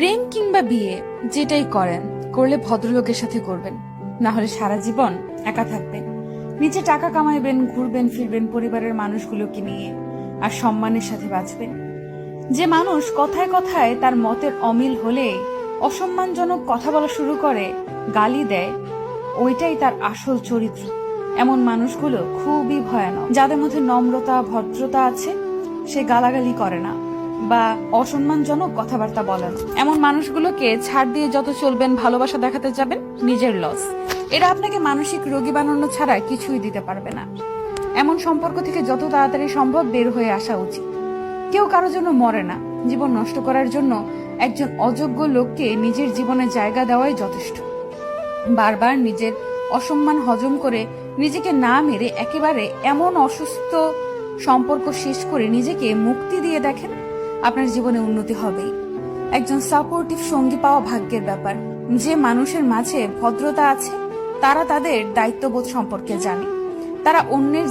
প্রেম কিংবা বিয়ে যেটাই করেন, করলে ভদ্রলোকের সাথে করবেন, না হলে সারা জীবন একা থাকবেন। নিজে টাকা কামাইবেন, ঘুরবেন ফিরবেন পরিবারের মানুষগুলোকে নিয়ে, আর সম্মানের সাথে বাঁচবেন। যে মানুষ কথায় কথায় তার মতের অমিল হলে অসম্মানজনক কথা বলা শুরু করে, গালি দেয়, ওইটাই তার আসল চরিত্র। এমন মানুষগুলো খুবই ভয়ানক। যাদের মধ্যে নম্রতা ভদ্রতা আছে, সে গালাগালি করে না বা অসম্মানজনক কথাবার্তা বলে না। এমন মানুষগুলোকে ছাড় দিয়ে যত চলবেন, ভালোবাসা দেখাতে যাবেন, নিজের লস। এরা আপনাকে মানসিক রোগী বানানো ছাড়া কিছুই দিতে পারবে না। এমন সম্পর্ক থেকে যত তাড়াতাড়ি সম্ভব বের হয়ে আসা উচিত। কেউ কারো জন্য মরে না। জীবন নষ্ট করার জন্য একজন অযোগ্য লোককে নিজের জীবনে জায়গা দেওয়াই যথেষ্ট। বারবার নিজের অসম্মান হজম করে নিজেকে না মেরে একেবারে এমন অসুস্থ সম্পর্ক শেষ করে নিজেকে মুক্তি দিয়ে দেখেন, আপনার জীবনে উন্নতি হবেই। একজন সাপোর্টিভ সঙ্গী পাওয়া ভাগ্যের ব্যাপার। যে মানুষের মাঝে ভদ্রতা আছে, তারা তাদের দায়িত্ববোধ সম্পর্কে জানে। তারা অন্যের